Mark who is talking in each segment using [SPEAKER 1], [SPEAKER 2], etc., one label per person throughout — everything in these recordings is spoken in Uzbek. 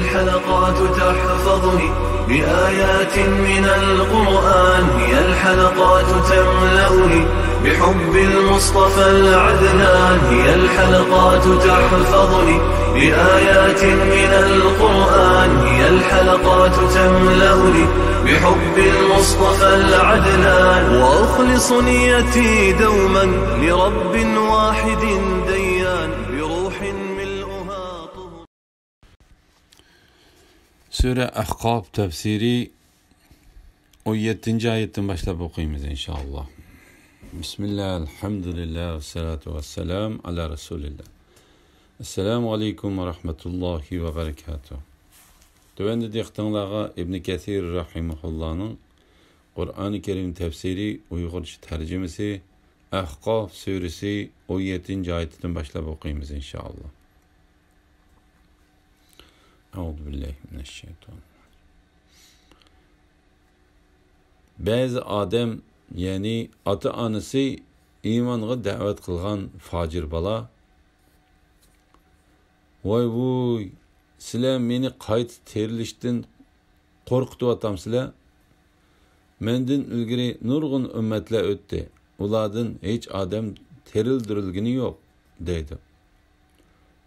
[SPEAKER 1] الحلقات تحفظني بآيات من القرآن، هي الحلقات تملأني بحب المصطفى العدنان، هي الحلقات تحفظني بآيات من القرآن، هي الحلقات تملأني بحب المصطفى العدنان، وأخلص نيتي دوما لرب واحد ديان بروح ملؤها طهر.
[SPEAKER 2] Sure Ahqaf tefsiri 17. ayetten başlayıp okuyayım inşallah. Bismillah, elhamdülillah, ve salatu ve selam ala Resulillah. Esselamu aleyküm ve rahmetullahi ve berekatuhu. Tövende diyektanlağa İbn Kathir rahimahullah'ın Kur'an-ı Kerim tefsiri Uygurca tercümesi Ahqaf suresi 17. ayetten başlayıp okuyayım inşallah. Euzubillahimineşşeytanirracim. Bazı Adem yani ata anası imanğa davet kılgan facir bala voy sizler meni qayt terilishdan qo'rqitib atamsizlar. Menden ilgari nurg'un ummatlar o'tdi. Ulardan hech odam terildirilgani yo'q deydi.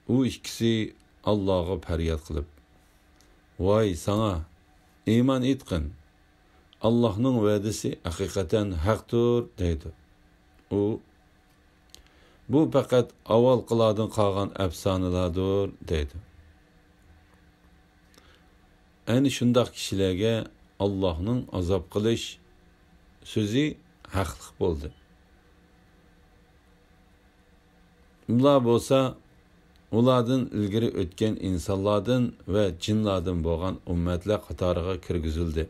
[SPEAKER 2] U ikkisi Allah'a feryat qilib, voy sana iman etqin. Allah'ın va'dasi haqiqatan haqdir deydi. U bu faqat avval qiladin qolgan afsonalardir deydi. Ani shundoq kishilarga Allah'ın azab qilish so'zi haqliq bo'ldi. Ular bo'lsa ulardan ilgari o'tgan insonlardan va jinlardan bo'lgan ummatlar qatoriga kirgizildi.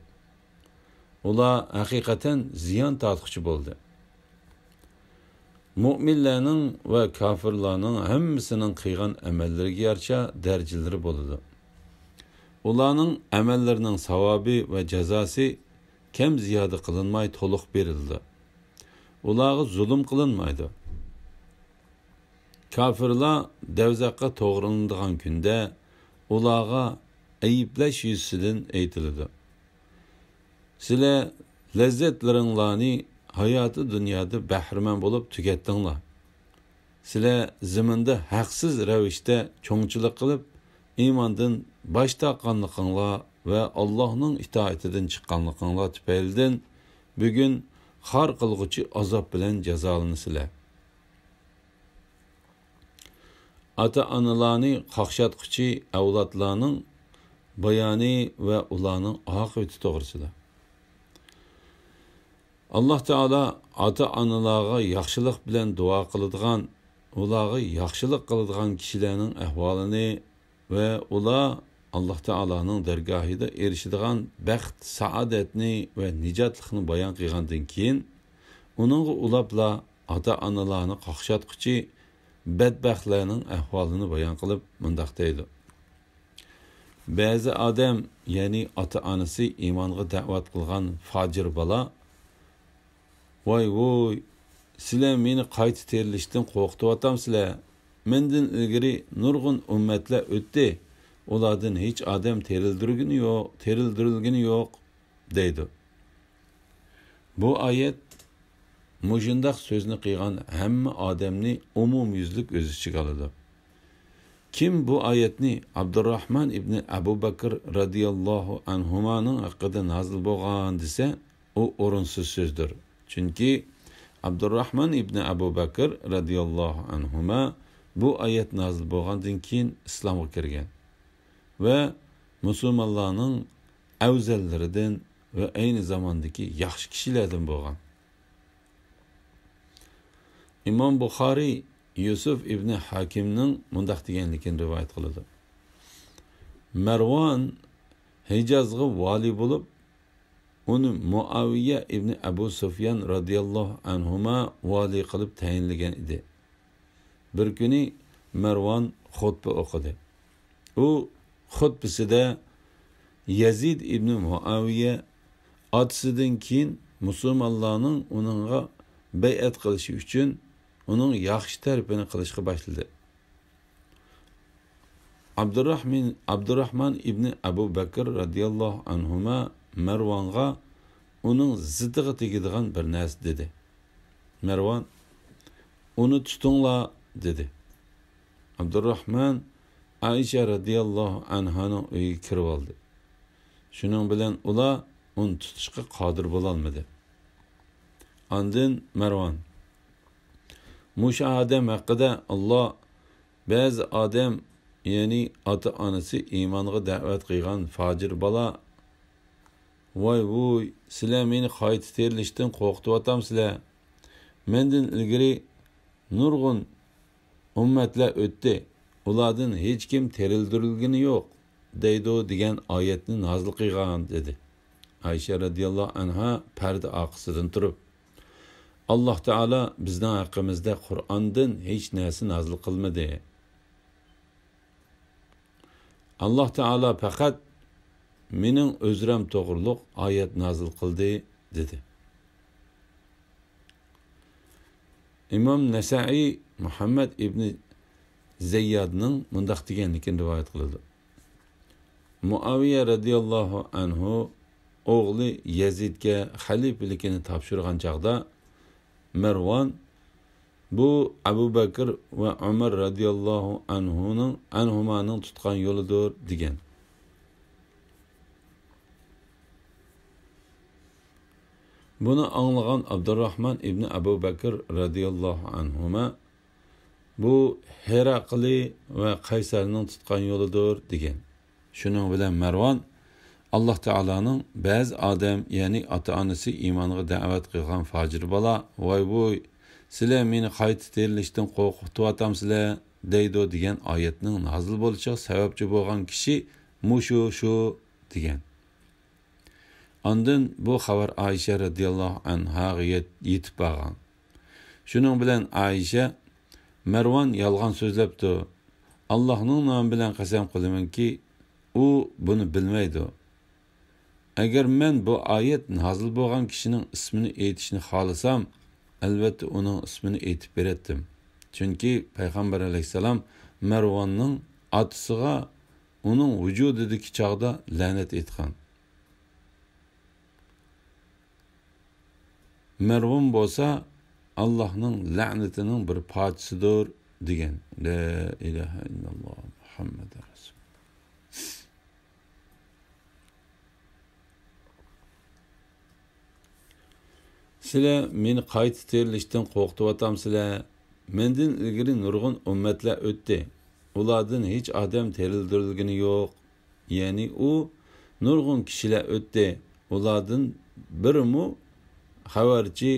[SPEAKER 2] Ular haqiqatan ziyon tortquchi bo'ldi. Mu'minlarning va kofirlarning hammasining qilgan amallariga yarasha darajalari bo'ladi. Ularning amallarining savobi va jazosi kam ziyoda qilinmay to'liq berildi. Ularga zulm qilinmaydi. Kafirlar devzaqqa to'g'rilanadigan kunda ularga ayiblash yuzidan aytiladi. Sizlar lazzatlaringlarni hayoti dunyoda bahriman bo'lib tugatdinglar. Sizlar zaminda haqsiz ravishda cho'ngchilik qilib, iymondan bosh tortganliginglar va Allohning itoatidan chiqqanliginglar tufaylidan bugun xor qilg'uchi azob bilan jazolanasizlar. Ata-onalarni qaqshatquchi avlodlarning bayoni va ularning oqibati to'g'risida. Allah Teala ata-onalarga yaxshilik bilan duo qiladigan, ularga yaxshilik qiladigan kishilarning ahvolini va ular Allah Teala'ning dargohida erishadigan baxt, saodatni va nijotlikni bayon qilgandan keyin uningga ulabla ata-onalarni qaqshatquchi badbaxtlarning ahvolini bayon qilib mundoq deydi. Ba'zi odam, ya'ni ata-onasi iymonga da'vat qilgan fojir bola voy sizlar meni qayta terilishdan qo'rqitib atamsizlar. Mendan ilgari nurg'un ummatlar o'tdi. Ulardan hech odam terildirilgani yo'q deydi. Bu oyat mujindoq so'zni qilgan hamma odamni umumyuzlik o'z ichiga oladi. Kim bu oyatni Abdurrahman ibn Abu Bakr radhiyallohu anhumaning haqida nozil bo'lgan desa, u o'rinsiz so'zdir. Chunki Abdurrahman ibn Abu Bakr radhiyallohu anhuma bu oyat nozil bo'lgandan keyin islomga kirgan va musulmonlarning afzallaridan va ayni zamondagi yaxshi kishilardan bo'lgan. İmam Buxoriy Yusuf ibn Hakimning mundaq deganligini rivoyat qiladi. Marvon Hijozga vali bo'lib, uni Muaviya ibn Abu Sufyan radhiyallohu anhuma vali qilib tayinlagan edi. Bir kuni Marvon xutba o'qidi. U xutbasida Yazid ibn Muaviya otasidan keyin musulmonlarning uningga bay'at qilishi uchun uning yaxshi tarafini qilishga boshladi. Abdurrahman ibn Abu Bakr radiyallohu anhuma Marvonga uning ziddiga tegadigan bir narsa dedi. Marvon uni tutinglar dedi. Abdurrahman Aisha radiyallohu anhaning uyiga kirib oldi. Shuning bilan ular uni tutishga qodir bo'la olmadi. Ondan Marvon musha odam haqida Allah ba'zi odam ya'ni ota-onasi iymonga da'vat qilgan fojir bola voy sizlar meni qayta terilishdan qo'rqityapsizlar. Mendan ilgari nurg'un ummatlar o'tdi. Ulardan hech kim terildirilgani yo'q deydi degan oyatni nozil qilgan dedi. Aisha radhiyallohu anha parda orqasidan turib Alloh taolo bizning haqqimizda Qur'ondan hech narsa nozil qilmadi. Alloh taolo faqat mening o'zram to'g'riliq oyat nozil qildi dedi. İmam Nasai Muhammad ibn Zayyadning mundaq deganligini rivoyat qildi. Muaviya radhiyallohu anhu o'g'li Yazidga xalifalikni topshirgan chaqda Marvon bu Abu Bakr va Umar radhiyallohu anhumaning tutgan yo'lidir degan. Buni anglagan Abdurrahman ibn Abu Bakr radhiyallohu anhuma bu Herakli va Qaysarning tutgan yo'lidir degan. Shuning bilan Marvon Alloh taolaning ba'zi odam, ya'ni ota-onasi iymonga da'vat qilgan fojir bola, voy sizlar meni qayta terilishdan qo'rqityapsizlar deydi degan oyatning nozil bo'lishiga sababchi bo'lgan kishi shu degan. Ondan bu xabar Aisha radhiyallohu anhaga yetib borgan. Shuning bilan Aisha Marvon yolg'on so'zlabdi. Allohning nomi bilan qasam qilamanki, u buni bilmaydi. Agar men bu oyat nozil bo'lgan kishining ismini aytishni xohlasam, albatta uning ismini aytib berdim. Chunki payg'ambar alayhisalom Marvonning otasiga uning vujudidagi chog'da la'nat etgan. Marvon bo'lsa Allohning la'natining bir parchasidir degan. La ilaha illalloh Muhammad rasul. Sizlar meni qayta terilishdan qo'rqityapsizlar. Mendan ilgari nurg'un ummatlar o'tdi. Ulardan hech odam terildirilgani yo'q. Ya'ni u nurg'un kishilar o'tdi. Ulardan birimi xabarchi,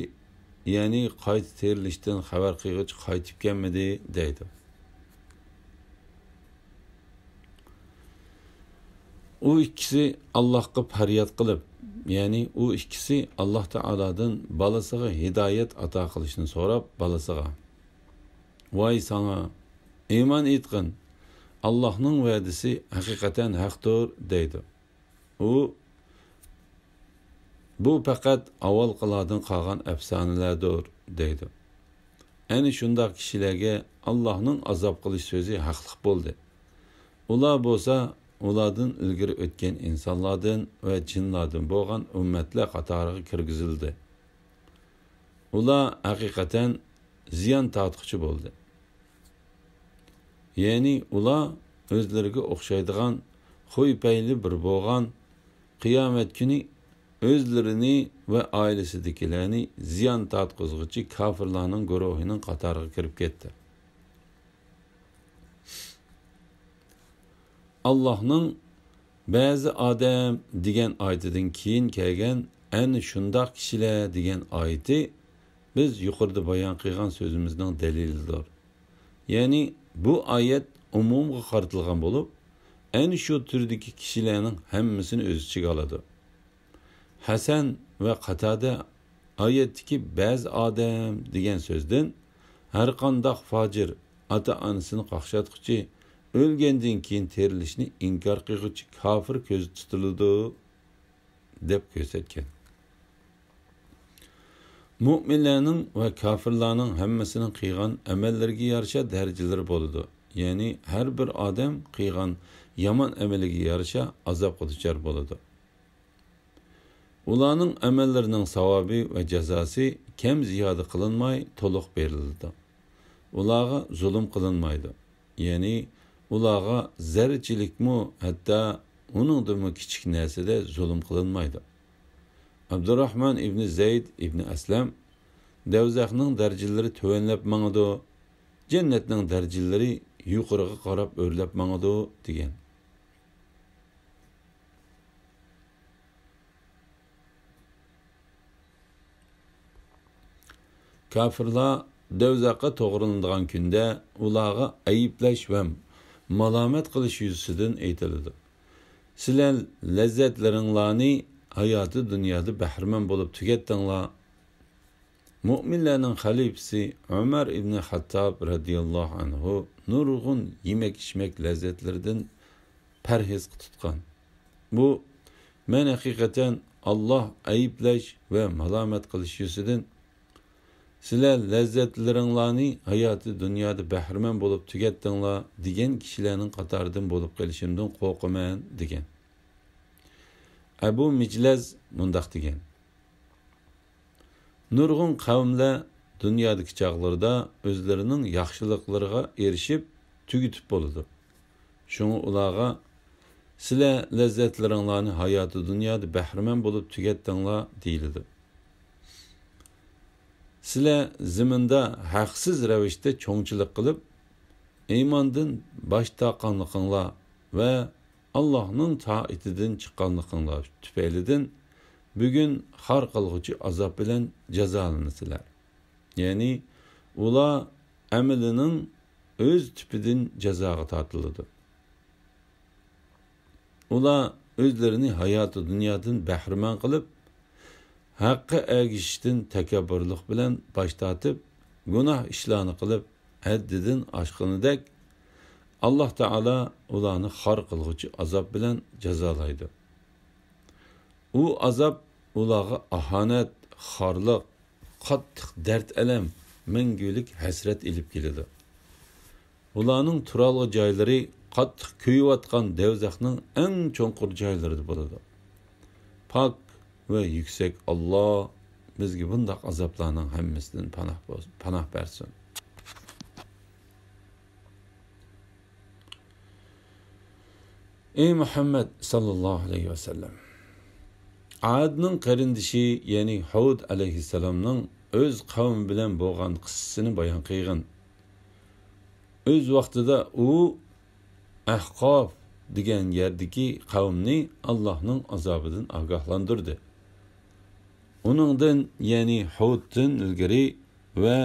[SPEAKER 2] ya'ni qayta terilishdan xabar qilg'ich qaytib kelmadi deydi. U ikkisi Allohga faryod qilib, ya'ni u ikkisi Alloh taoladan balasiga hidoyat ato qilishni so'rab, balasiga voy sana iymon etgin, Allohning va'dasi haqiqatan haqdir deydi. Bu faqat avval qilardan qolgan afsonalardir deydi. Ani shunday kishilarga Allohning azob qilish so'zi haqliq bo'ldi. Ular bo'lsa ulardan ilgari o'tgan insonlardan va jinlardan bo'lgan ummatlar qatoriga kirgizildi. Ular haqiqatan ziyon tortquchi bo'ldi. Ya'ni ular o'zlariga o'xshaydigan qo'ypayli bir bo'lgan qiyomat kuni o'zlarini va oilasidagilarni ziyon tortqizuvchi kofirlarning guruhining qatoriga kirib ketdi. Allohning ba'zi odam degan oyatidan keyin kelgan ana shundoq kishilar degan oyati biz yuqorida bayon qilgan so'zimizning dalilidir. Ya'ni bu oyat umumga qaratilgan bo'lib, ana shu turdagi kishilarning hammasini o'z ichiga oladi. Hasan va Qatada oyatdagi ba'zi odam degan so'zdan har qanday fojir, ota-onasini qaqshatquchi, o'lgandan keyin terilishni inkor qiluvchi kofir ko'zi tutiladi deb ko'rsatgan. Mu'minlarning va kofirlarning hammasining qilgan amallariga yarasha darajalari bo'ladi. ya'ni har bir odam qilgan yomon amaliga yarasha azobga duchor bo'ladi. Ularning amallarining savobi va jazosi kam ziyoda qilinmay to'liq beriladi. Ularga zulm qilinmaydi. Ya'ni ularga zarrachilikmi, hatto uningdimi kichik narsada zulm qilinmaydi. Abdurrahman ibn Zayd ibn Aslam Davzaxning darajalari tuvanlab mangadi, jannatning darajalari yuqoriga qarab o'rlab mangadi degan. Kafirlar davzaqqa to'g'rilanadigan kunda ularga ayiblash va malomat qilish yuzasidan aytiladi. Sizlar lazzatlaringlarni hayoti dunyoda bahramand bo'lib tugatdinglar. Mu'minlarning xalifasi Umar ibn Hattob radhiyallohu anhu nurg'un yemak-ichmak lazzatlaridan parhez tutgan. Bu men haqiqatan Alloh ayiblash va malomat qilish yuzasidan sizlar lazzatlaringlarni hayoti dunyoda bahramand bo'lib tugatdinglar degan kishilarning qatoridan bo'lib qolishimdan qo'rqaman degan. Abu Mijlaz mundaq degan. Nurg'un qavmlar dunyodagi chog'larda o'zlarining yaxshiliklariga erishib tugitib bo'ladi. Shunga ularga sizlar lazzatlaringlarni hayoti dunyoda bahramand bo'lib tugatdinglar deyiladi. Sizlar ziminda haqsiz ravishda cho'ngchilik qilib, iymondan bosh tortganliginglar va Allohning toatidan chiqqanliginglar tufaylidan bugun har qilg'uchi azob bilan jazolanasizlar. Ya'ni ular amalining o'z tipidan jazoga tortiladi. Ular o'zlarini hayoti dunyodan bahramand qilib, haqqa ergishishdan takabburlik bilan bosh tortib, gunoh ishlarni qilib, haddidan oshqanidek Alloh taolo ularni xor qilg'uchi azob bilan jazolaydi. U azob ularga ahonat, xorliq, qattiq dard alam, mangulik hasrat ilib keladi. Ularning turalg'i joylari qattiq kuyayotgan davzaxning eng cho'nqur joylari bo'ladi. Pok ve yüksek Allah bizge bundak azaplarının hammasidan panoh bersin. Ey Muhammed sallallahu aleyhi ve sellem. Ad'ning qarindishi, ya'ni Hud alayhissalomning o'z qavmi bilan bo'lgan qissasini bayon qilgan. O'z vaqtida u Ahqof degan yerdagi qavmni Allohning azobidan ogohlantirdi. Uningdan, ya'ni Huddan ilgari va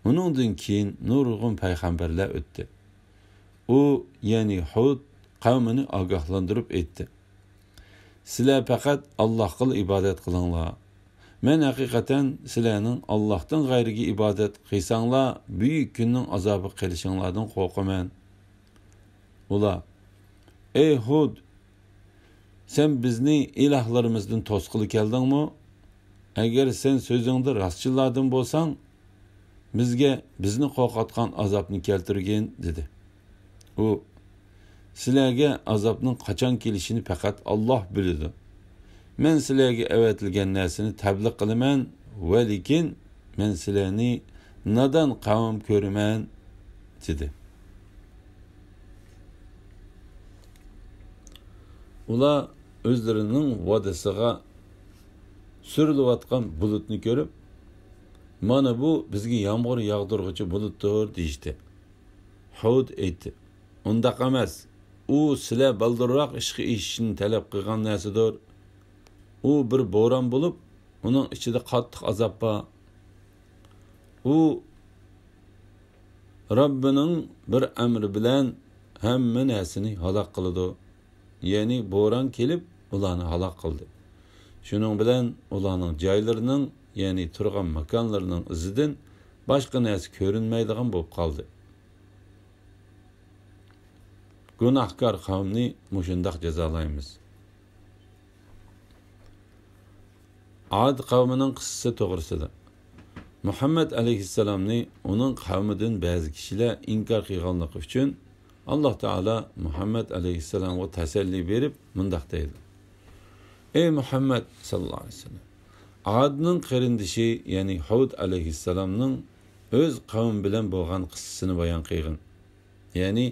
[SPEAKER 2] uningdan keyin nurg'un payg'ambarlar o'tdi. U, ya'ni Hud qavmini ogohlantirib aytdi. Sizlar faqat Allohga ibodat qilinglar. Men haqiqatan sizlarning Allohdan g'ayriga ibodat qilsanglar, buyuk kunning azobi qilishinglardan qo'rqaman. Ular: "Ey Hud, sen bizni ilahlarımızdan to'sqili keldingmi? Agar sen so'zingda rostchilardan bo'lsang, bizga bizni qo'rqatgan azobni keltirgin" dedi. U: "Sizlarga azobning qachon kelishini faqat Alloh biladi. Men sizlarga avatilgan narsani tabliq qilaman, va lekin men sizlarni nodon qavm ko'raman" dedi. Ular o'zlarining va'dasiga surilayotgan bulutni ko'rib, "Mana bu bizga yomg'ir yog'diruvchi bulutdir" deydi. Hud aytdi: "Undaq emas. U sizlar baldirroq ishga eshishni talab qilgan narsadir. U bir bo'ron bo'lib, uning ichida qattiq azob bor. U Robbining bir amri bilan hamma narsani halok qiladi. Ya'ni bo'ron kelib ularni halok qildi. Shuning bilan ularning joylarining, ya'ni turgan makonlarining izidan boshqa narsa ko'rinmaydigan bo'lib qoldi. Gunohkor qavmni mushundoq jazolaymiz." Ad qavmining qissasi to'g'risida Muhammad alayhissalomni uning qavmidan ba'zi kishilar inkor qilganligi uchun alloh taolo Muhammad alayhissalomga tasalli berib mundoq deydi: ey Muhammad sallallohu alayhi vasallam, Adning qarindishi, ya'ni Hud alayhissalomning o'z qavmi bilan bo'lgan qissasini bayon qilgan. Ya'ni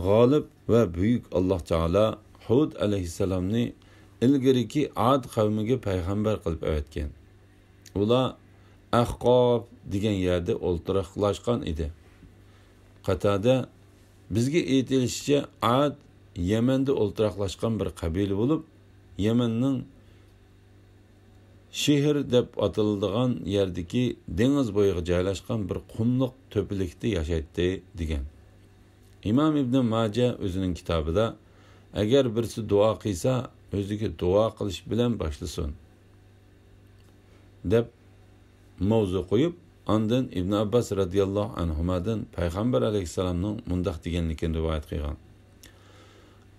[SPEAKER 2] g'olib va buyuk Alloh taolo Hud alayhissalomni ilgariki Ad qavmiga payg'ambar qilib avatgan. Ular Ahqob degan yerda o'ltiraqlashgan edi. Qatada bizga aytilishicha Ad Yamanda o'ltiraqlashgan bir qabila bo'lib, Yamanning shehir deb atiladigan yerdagi dengiz bo'yiga joylashgan bir qumliq to'pilikda yashaydi degan. İmam İbn Maja o'zining kitobida agar birisi duo qilsa, o'ziga duo qilish bilan boshlasin deb mavzu qo'yib, ondan Ibn Abbas radhiyallohu anhumadan payg'ambar alayhissalomning mundoq deganligini rivoyat qilgan: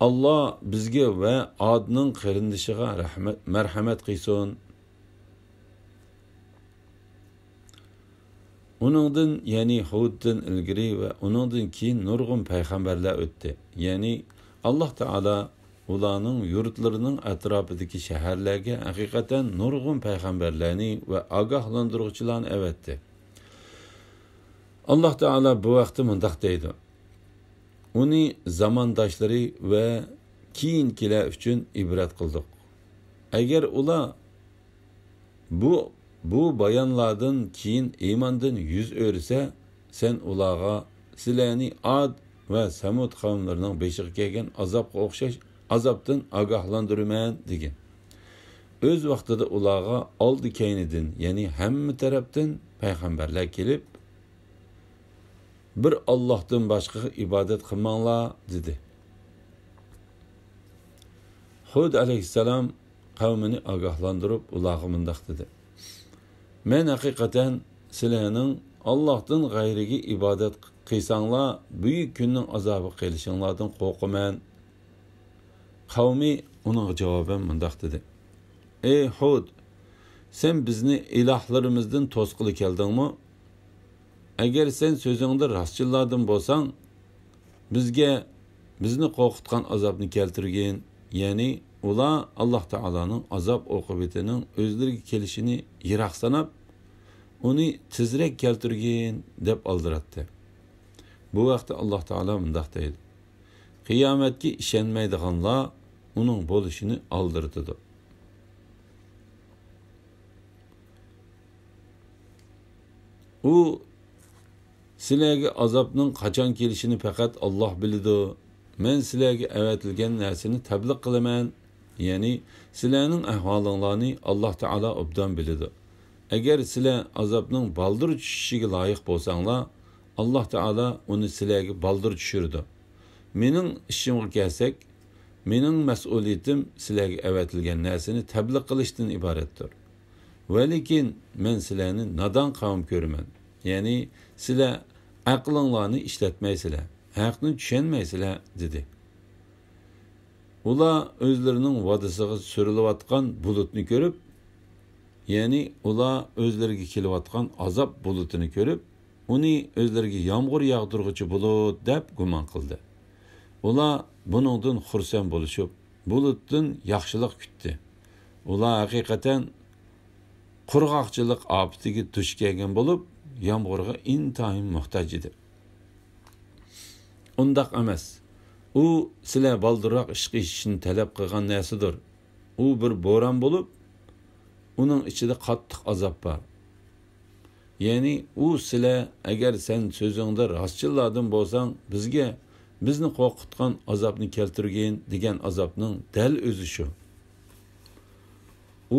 [SPEAKER 2] Alloh bizga va Adning qarindishiga marhamat qilsin. Onundan, ya'ni Huddan ilgari va onundan keyin nurg'un payg'ambarlar o'tdi. Ya'ni Alloh taolo ularning yurtlarining atrofidagi shaharlarga haqiqatan nurg'un payg'ambarlarni va ogohlantiruvchilarni avatdi. Alloh taolo bu vaqtda mundoq deydi: uni zamondoshlari va keyingilar uchun ibrat qildik. Agar ular bu bayonlardan keyin iymondan yuz o'rsa, sen ularga sizlarni Ad va Samud qavmlarining beshiga kelgan azobga o'xshash azobdan ogohlantirman degan. O'z vaqtida ularga oldi keynidan, ya'ni hamma tarafdan payg'ambarlar kelib, bir Allohdan boshqa ibodat qilmanglar dedi. Hud alayhissalom qavmini ogohlantirib ularga mundoq dedi: men haqiqatan sizlarning Allohdan g'ayriga ibodat qilsanglar, buyuk kunning azobi kelishinglardan qo'rqaman. Qavmi uning javoban mundoq dedi: ey Hud, sen bizni ilohlarimizdan to'sqili keldingmi? Agar sen so'zingda rostchilardan bo'lsang, bizni qo'rqitgan azobni keltirgin. Ya'ni ular Alloh taoloning azob oqibatining o'zlariga kelishini yiroq sanab, uni tezroq keltirgin deb oldiratdi. Bu vaqtda Alloh taolo mundoq deydi: qiyomatga ishonmaydiganlar uning bo'lishini oldirdi. U sizlarga azobning qachon kelishini faqat Alloh biladi. Men sizlarga avatilgan narsani tabliq qilaman. Ya'ni sizlarning ahvolinglarni Alloh taolo obdan biladi. Agar sizlar azobning baldir tushishiga loyiq bo'lsanglar, Alloh taolo uni sizlarga baldir tushirdi. Mening ishimga kelsak, mening mas'uliyatim sizlarga avatilgan narsani tabliq qilishdan iboratdir. Va lekin men sizlarni nodon qavm ko'raman. Ya'ni sizlar aqlinglarni ishlatmaysizlar, haqni tushunmaysizlar dedi. Ular o'zlarining va'dasiga surilayotgan bulutni ko'rib, ya'ni ular o'zlariga kelayotgan azob bulutini ko'rib, uni o'zlariga yomg'ir yog'diruvchi bulut deb gumon qildi. Ular buningdan xursand bo'lishib, bulutdan yaxshilik kutdi. Ular haqiqatan qurg'oqchilik ofatiga duch kelgan bo'lib, yomg'irga intayin muhtoj edi. Undaq emas. U sizlar baldirroq ish qilishni talab qilgan narsadir. U bir bo'ron bo'lib, uning ichida qattiq azob bor. Ya'ni u sizlar agar sen so'zingda rostchilardan bo'lsang, bizni qo'rqitgan azobni keltirgin degan azobning dal o'zi shu.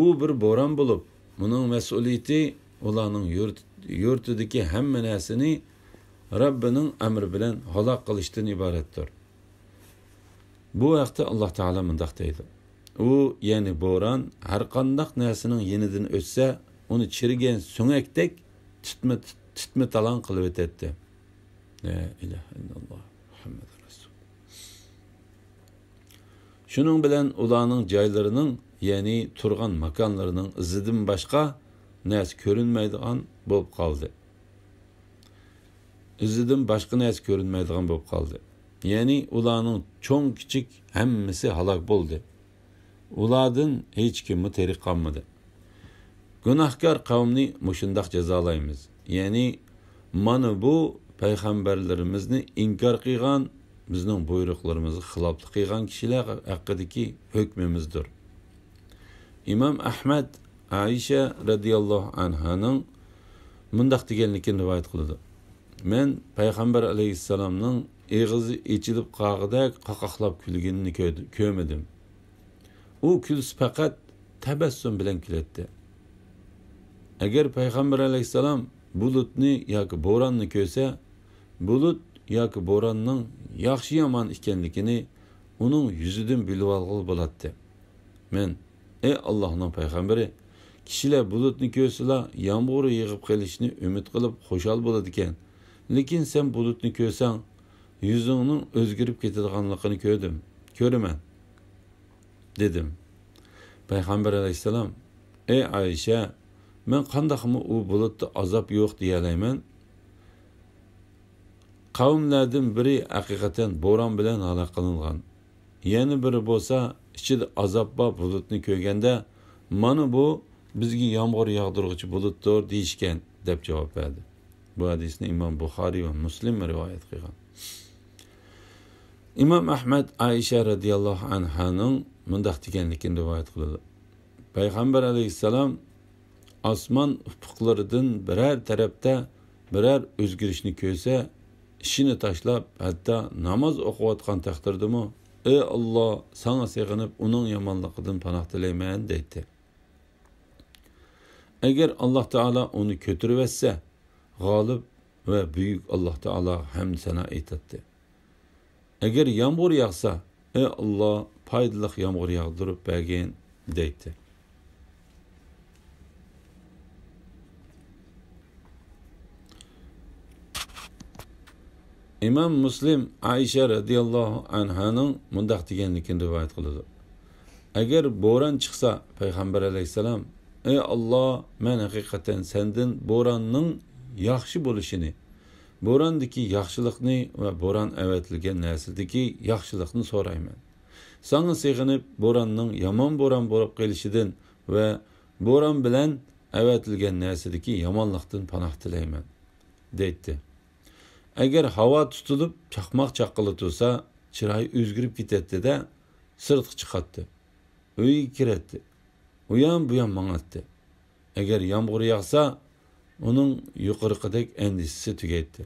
[SPEAKER 2] U bir bo'ron bo'lib, uning mas'uliyati ularning yurtidagi hamma narsani Rabbining amri bilan halok qilishdan iboratdir. Bu vaqtda Alloh taolo mundoq deydi: u, ya'ni bo'ron, har qanday narsaning yenidan o'tsa, uni chirigan so'ngakdek tutma talon qilib o'tadi. La ilaha illalloh Muhammad rasul. Shuning bilan ularning joylarining, ya'ni turgan makonlarining izidan boshqa narsa ko'rinmaydigan bo'lib qoldi. Izidan boshqa narsa ko'rinmaydigan bo'lib qoldi. ya'ni ularning cho'ng kichik hammasi halok bo'ldi. Ulardan hech kimi tirik qolmadi. Gunohkor qavmni mushundoq jazolaymiz. Ya'ni mana bu payg'ambarlarimizni inkor qilgan, bizning buyruqlarimizga xiloflik qilgan kishilar haqidagi hukmimizdir. İmam Ahmad Aisha radhiyallohu anhaning mundaq deganligini rivoyat qiladi. Men payg'ambar alayhissalomning eg'izi ichilib qog'idak qaqaqlab kulganini ko'rmadim. U kulsi faqat tabassum bilan kuladi. Agar payg'ambar alayhissalom bulutni yoki bo'ronni ko'rsa, bulut yoki bo'ronning yaxshi yomon ekanligini uning yuzidan bilib olg'ili bo'ladi. Men ey Allohning payg'ambari, kishilar bulutni ko'rsalar yomg'ir yig'ib qolishini umid qilib xushal bo'ladi ekan. Lekin sen bulutni ko'rsang, yuzingning o'zgarib ketadiganligini ko'raman, dedim. Payg'ambar alayhissalom, ey Aisha, men qandaqmi u bulutda azob yo'q deya olayman? Qavmlardan biri haqiqatan bo'ron bilan halok qilingan. Yana biri bo'lsa, ichida azob bor bulutni ko'rganda, mana bu bizga yomg'ir yog'diruvchi bulutdir deyishgan deb javob berdi. Bu hadisni Imom Buxoriy va Muslim rivoyat qilgan. Imom Ahmad Aisha radhiyallohu anhaning mundaq deganligini rivoyat qiladi. Payg'ambar alayhissalom osmon ufuqlaridan biror tarafda biror o'zgarishni ko'rsa, ishini tashlab, hatto namoz o'qiyotgan taqdirdami, ey Alloh, sana sig'inib uning yomonligidan panoh tilayman deydi. Agar Alloh taolo uni ko'tarib etsa, g'olib va buyuk Alloh taolo hamd sana aytadi. Agar yomg'ir yog'sa, ey Alloh, foydali yomg'ir yog'dirib bergin deydi. İmam Muslim Aisha radhiyallohu anhaning mundaq deganligini rivoyat qiladi. Agar bo'ron chiqsa, payg'ambar alayhisalom, ey Alloh, men haqiqatan sendan bo'ronning yaxshi bo'lishini, bo'rondagi yaxshilikni va bo'ron avatilgan narsadagi yaxshilikni so'rayman. Sana sig'inib bo'ronning yomon bo'ron bo'lib qolishidan va bo'ron bilan avatilgan narsadagi yomonlikdan panoh tilayman, deydi. Agar havo tutilib chaqmoq chaqilatursa, chiroyi o'zgarib ketadi-da, sirtqa chiqadi. Uyga kiradi. U ham bu ham mang'atdi. Agar yomg'ir yog'sa, uning yuqoriqidek endishisi tugaydi.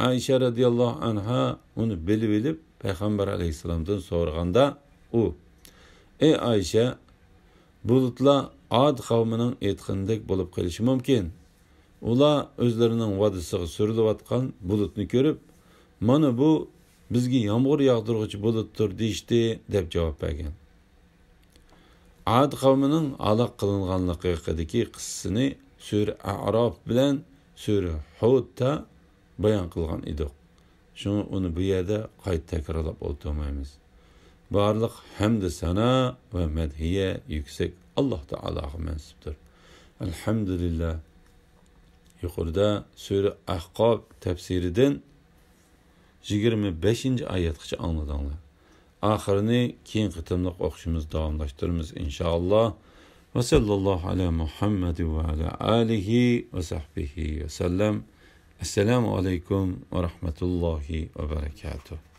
[SPEAKER 2] Aisha radhiyallohu anha uni bilib payg'ambar alayhissalomdan so'raganda, u: "Ey Aisha, bulutlar Ad qavmining aytganidek bo'lib qolishi mumkin. Ular o'zlarining vadisiga surilayotgan bulutni ko'rib, mana bu bizga yomg'ir yog'diruvchi bulutdir deyishdi" deb javob bergan. Ad qavmining halok qilinganligi haqidagi qissasini Sura A'rof bilan Sura Hudda bayon qilgan edik. Shuni uni bu yerda qayta takrorlab o'tmaymiz. Barliq hamd sana va madhiya yuksak Alloh taologa mansubdir. Alhamdulillah. Yuqorida Sura Ahqof tafsiridan 25-oyatgacha angladinglar. Oxirini keyin qitimliq o'qishimiz davomlashtiramiz inshaalloh. Va sallallohu ala Muhammad va ala alihi va sahbihi va sallam. Assalomu alaykum va rahmatullohi va barakatuh.